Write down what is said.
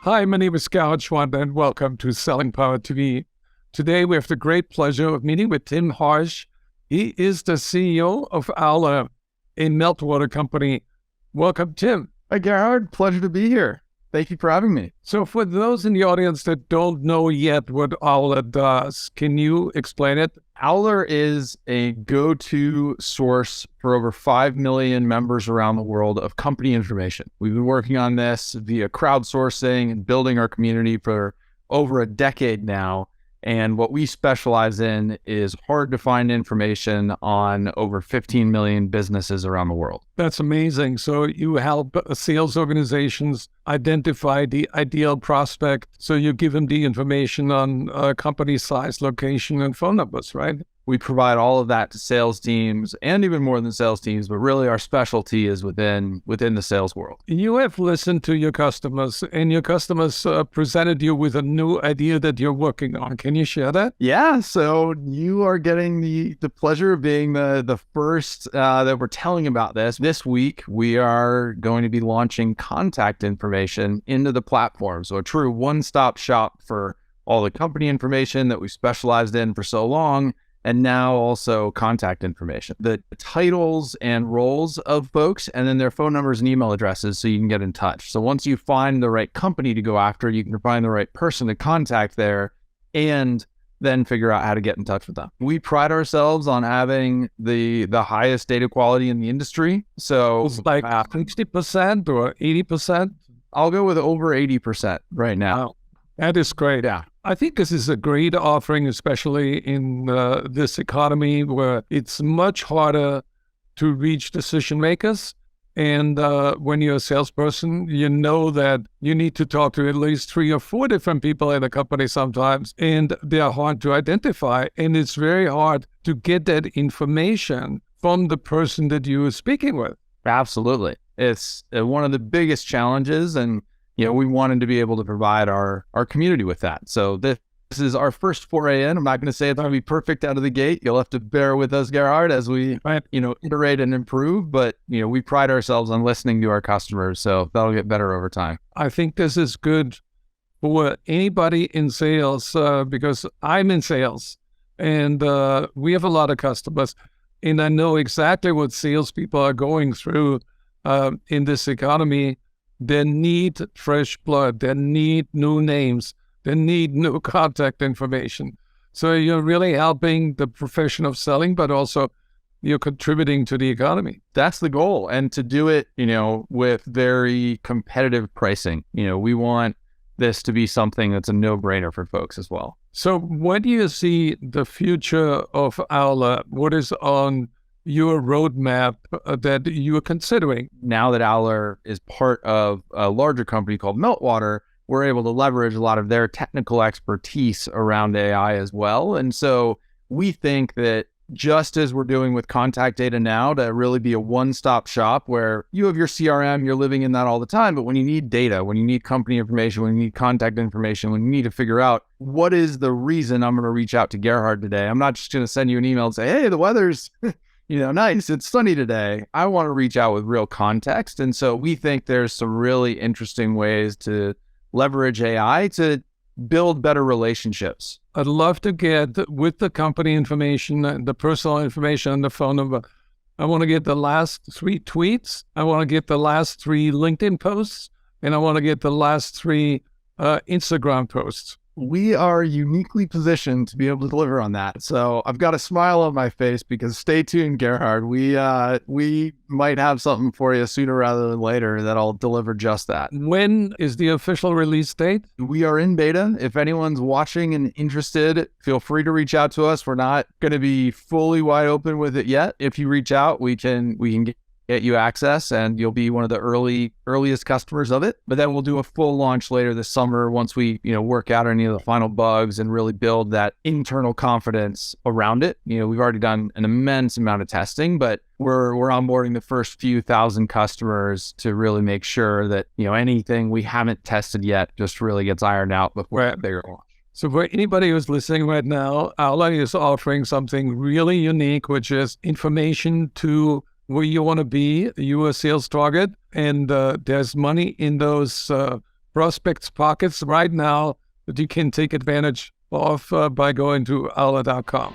Hi, my name is Garrett Schwanda, and welcome to Selling Power TV. Today, we have the great pleasure of meeting with Tim Harsh. He is the CEO of Owler, a meltwater company. Welcome, Tim. Hi, Gerhard. Pleasure to be here. Thank you for having me. So for those in the audience that don't know yet what Owler does, can you explain it? Owler is a go-to source for over 5 million members around the world of company information. We've been working on this via crowdsourcing and building our community for over a decade now. And what we specialize in is hard to find information on over 15 million businesses around the world. That's amazing. So you help sales organizations identify the ideal prospect. So you give them the information on company size, location, and phone numbers, right? We provide all of that to sales teams and even more than sales teams, but really our specialty is within the sales world. You have listened to your customers, and your customers presented you with a new idea that you're working on. Can you share that? Yeah, so you are getting the pleasure of being the first that we're telling about this. This week, we are going to be launching contact information into the platform. So a true one-stop shop for all the company information that we specialized in for so long, and now also contact information, the titles and roles of folks, and then their phone numbers and email addresses so you can get in touch. So once you find the right company to go after, you can find the right person to contact there and then figure out how to get in touch with them. We pride ourselves on having the highest data quality in the industry. So It's like 60% or 80%? I'll go with over 80% right now. Wow. That is great. Yeah. I think this is a great offering, especially in this economy where it's much harder to reach decision makers. And when you're a salesperson, you know that you need to talk to at least 3 or 4 different people in a company sometimes, and they're hard to identify. And it's very hard to get that information from the person that you are speaking with. Absolutely. It's one of the biggest challenges, and we wanted to be able to provide our community with that. So this is our first foray in. I'm not going to say it's going to be perfect out of the gate. You'll have to bear with us, Gerhard, as we iterate and improve. But we pride ourselves on listening to our customers, so that'll get better over time. I think this is good for anybody in sales because I'm in sales, and we have a lot of customers, and I know exactly what salespeople are going through in this economy. They need fresh blood. They need new names. They need new contact information. So you're really helping the profession of selling, but also you're contributing to the economy. That's the goal. And to do it, with very competitive pricing. We want this to be something that's a no-brainer for folks as well. So what do you see the future of Owler? What is on your roadmap that you are considering? Now that Owler is part of a larger company called Meltwater, we're able to leverage a lot of their technical expertise around AI as well. And so we think that just as we're doing with contact data now, to really be a one-stop shop where you have your CRM, you're living in that all the time, but when you need data, when you need company information, when you need contact information, when you need to figure out what is the reason I'm going to reach out to Gerhard today, I'm not just going to send you an email and say, hey, the weather's nice, it's sunny today. I want to reach out with real context. And so we think there's some really interesting ways to leverage AI to build better relationships. I'd love to get with the company information, the personal information, and the phone number. I want to get the last 3 tweets. I want to get the last 3 LinkedIn posts, and I want to get the last 3 Instagram posts. We are uniquely positioned to be able to deliver on that. So I've got a smile on my face because stay tuned, Gerhard. We might have something for you sooner rather than later that'll deliver just that. When is the official release date? We are in beta. If anyone's watching and interested, feel free to reach out to us. We're not going to be fully wide open with it yet. If you reach out, we can get you access, and you'll be one of the earliest customers of it. But then we'll do a full launch later this summer once we work out any of the final bugs and really build that internal confidence around it. We've already done an immense amount of testing, but we're onboarding the first few thousand customers to really make sure that anything we haven't tested yet just really gets ironed out before that bigger launch. So for anybody who's listening right now, Owler is offering something really unique, which is information to where you want to be. You're a sales target, and there's money in those prospects' pockets right now that you can take advantage of by going to Alla.com.